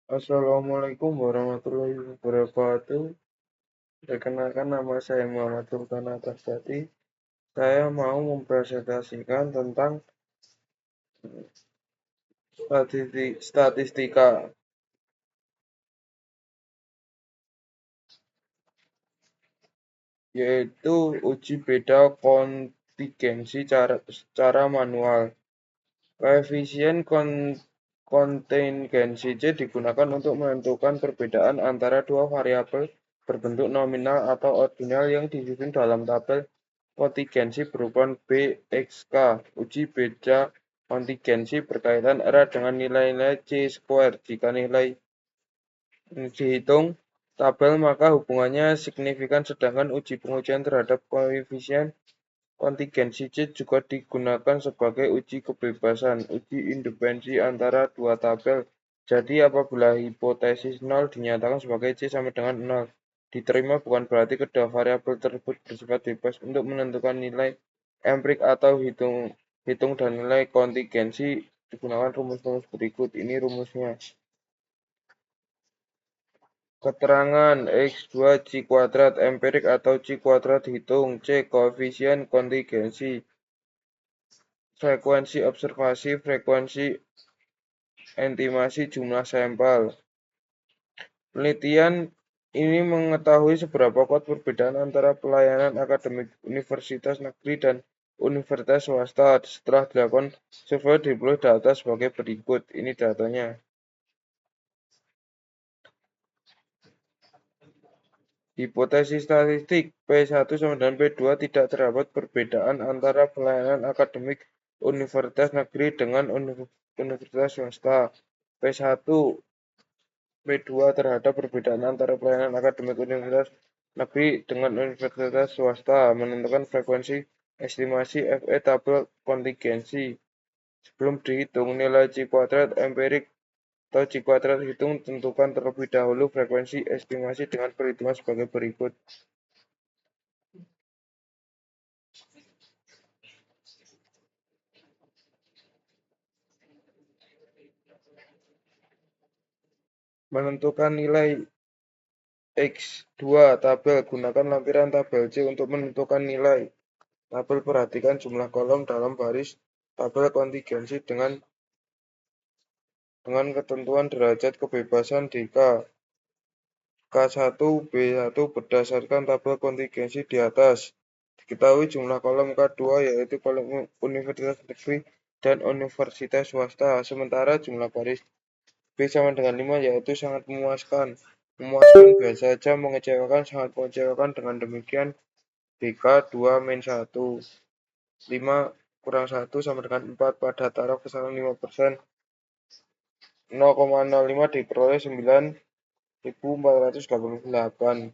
Assalamualaikum warahmatullahi wabarakatuh. Perkenalkan nama saya Muhammad Sultan Atasjati. Saya mau mempresentasikan tentang statistika, yaitu uji beda kontingensi secara manual. Koefisien kontingensi C digunakan untuk menentukan perbedaan antara dua variabel berbentuk nominal atau ordinal yang disusun dalam tabel kontingensi berupa BXK. Uji beda kontingensi berkaitan erat dengan nilai-nilai C-square. Jika nilai dihitung tabel, maka hubungannya signifikan, sedangkan uji pengujian terhadap koefisien kontingensi C juga digunakan sebagai uji kebebasan, uji independensi antara dua tabel. Jadi apabila hipotesis 0 dinyatakan sebagai C sama dengan 0 diterima, bukan berarti kedua variabel tersebut bersifat bebas untuk menentukan nilai empirik atau hitung dan nilai kontingensi. Digunakan rumus-rumus berikut. Ini rumusnya. Keterangan X2 C kuadrat empirik atau C kuadrat hitung. C koefisien kontingensi. Frekuensi observasi, frekuensi estimasi jumlah sampel. Penelitian ini mengetahui seberapa kuat perbedaan antara pelayanan akademik universitas negeri dan universitas swasta. Setelah dilakukan survei, diperoleh data sebagai berikut. Ini datanya. Hipotesis statistik P1 sama dengan P2 tidak terdapat perbedaan antara pelayanan akademik universitas negeri dengan universitas swasta. P1 P2 terhadap perbedaan antara pelayanan akademik universitas negeri dengan universitas swasta. Menentukan frekuensi estimasi FE tabel kontingensi. Sebelum dihitung nilai C kuadrat empirik atau C kuadrat hitung, tentukan terlebih dahulu frekuensi estimasi dengan perhitungan sebagai berikut. Menentukan nilai X2 tabel, gunakan lampiran tabel C untuk menentukan nilai tabel. Perhatikan jumlah kolom dalam baris tabel kontingensi dengan ketentuan derajat kebebasan DK. K1, B1 berdasarkan tabel kontingensi di atas. Diketahui jumlah kolom K2 yaitu kolom universitas negeri dan universitas swasta. Sementara jumlah baris B sama dengan 5 yaitu sangat memuaskan. Memuaskan biasa saja, mengecewakan sangat mengecewakan. Dengan demikian BK 2-1. 5 kurang 1 sama dengan 4 pada taraf kesalahan 5%. 0,05 diperoleh 9.488.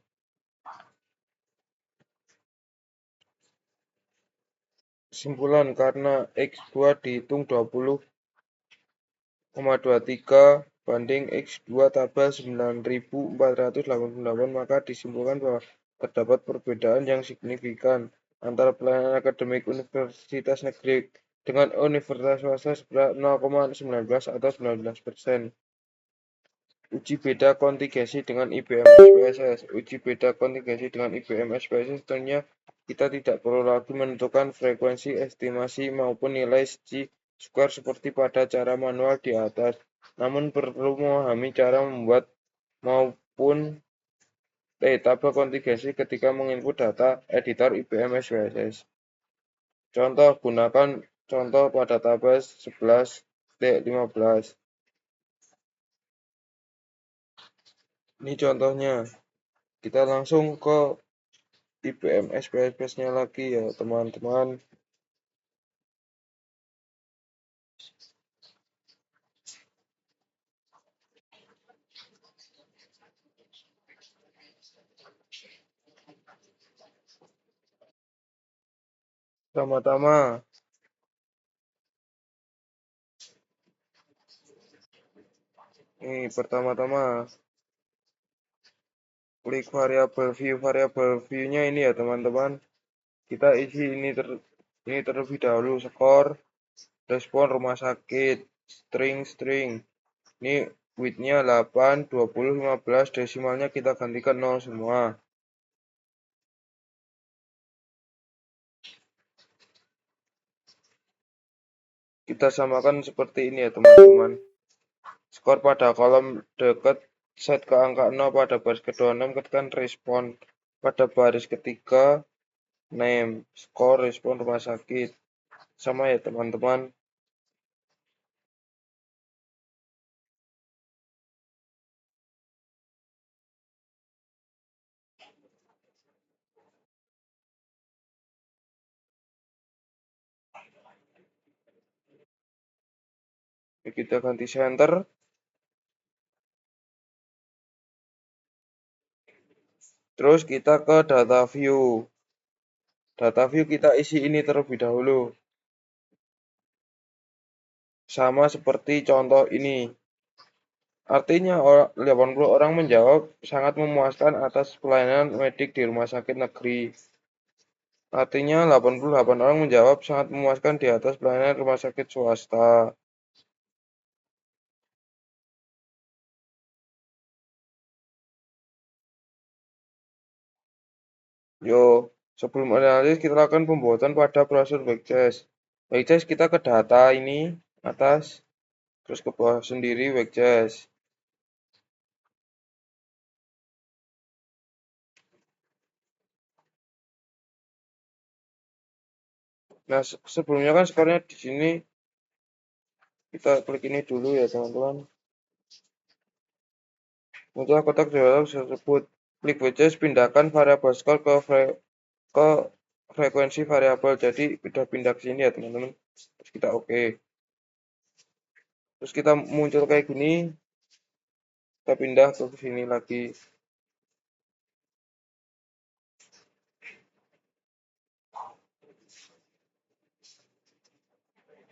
Kesimpulan, karena X2 dihitung 20,23 banding X2 tabel 9.488, maka disimpulkan bahwa terdapat perbedaan yang signifikan antara pelayanan akademik universitas negeri dengan universitas swasta sebelah 0,19 atau 19%. Uji beda kontingensi dengan IBM SPSS. Uji beda kontingensi dengan IBM SPSS tentunya kita tidak perlu lagi menentukan frekuensi estimasi maupun nilai C-square seperti pada cara manual di atas, namun perlu memahami cara membuat maupun tabel kontingensi ketika menginput data editor IBM SPSS. Contoh, gunakan contoh pada tabel 11-15. Ini contohnya. Kita langsung ke IBM SPSS-nya lagi ya teman-teman. Pertama-tama klik variabel view-nya ini ya teman-teman. Kita isi ini terlebih dahulu: skor, respon rumah sakit, string. Ini width-nya 8, 20, 15, desimalnya kita gantikan 0 semua. Kita samakan seperti ini ya teman-teman. Skor pada kolom dekat set ke angka 0, pada baris kedua 6 ketikkan respon. Pada baris ketiga name, skor, respon rumah sakit. Sama ya teman-teman. Kita ganti center. Terus kita ke data view. Data view kita isi ini terlebih dahulu. Sama seperti contoh ini. Artinya 80 orang menjawab sangat memuaskan atas pelayanan medik di rumah sakit negeri. Artinya 88 orang menjawab sangat memuaskan di atas pelayanan rumah sakit swasta. Yo, sebelum analisis kita lakukan pembuatan pada prosedur backcase. Backcase kita ke data ini atas, terus ke bawah sendiri backcase. Nah, sebelumnya kan skornya di sini kita klik ini dulu ya teman-teman. Muncul kotak dialog tersebut. Klik backcase, pindahkan variabel skor ke frekuensi variabel. Jadi udah pindah ke sini ya teman-teman. Terus kita oke. Terus kita muncul kayak gini. Kita pindah ke sini lagi.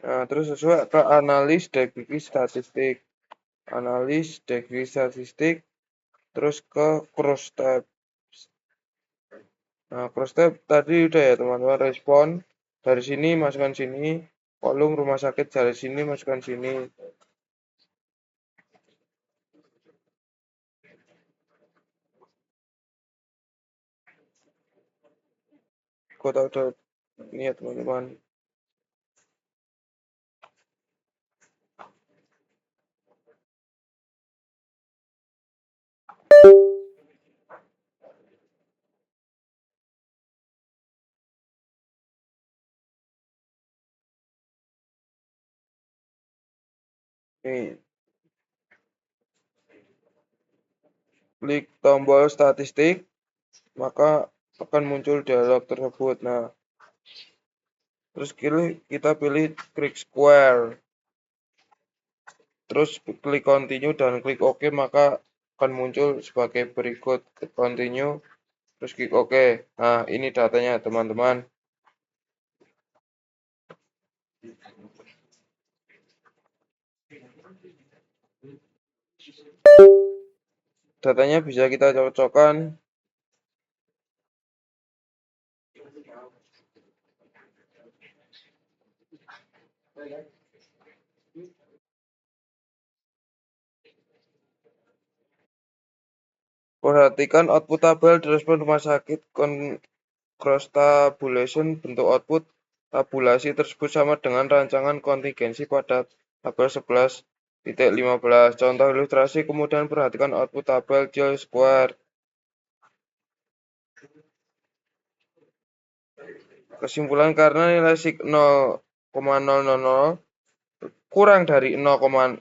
Nah, terus sesuai ke analis degree statistik. Analis degree statistik. Terus ke cross tab. Nah, cross tab tadi udah ya teman-teman, respon. Dari sini masukkan sini. Kolom rumah sakit dari sini masukkan sini. Kotak ini ya teman-teman. Nih, klik tombol statistik, maka akan muncul dialog tersebut. Nah, terus kita pilih klik square. Terus klik continue dan klik OK, maka akan muncul sebagai berikut. Klik continue, terus klik OK. Nah, ini datanya teman-teman. Datanya bisa kita cocokkan. Perhatikan output tabel di respon rumah sakit cross tabulation. Bentuk output tabulasi tersebut sama dengan rancangan kontingensi pada tabel 11.15. Contoh ilustrasi, kemudian perhatikan output tabel Child Square. Kesimpulan, karena nilai sig 0,000 kurang dari 0,05,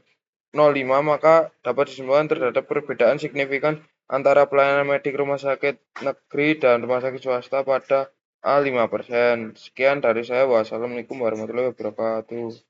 maka dapat disimpulkan terdapat perbedaan signifikan antara pelayanan medik rumah sakit negeri dan rumah sakit swasta pada A5%. Sekian dari saya. Wassalamualaikum warahmatullahi wabarakatuh.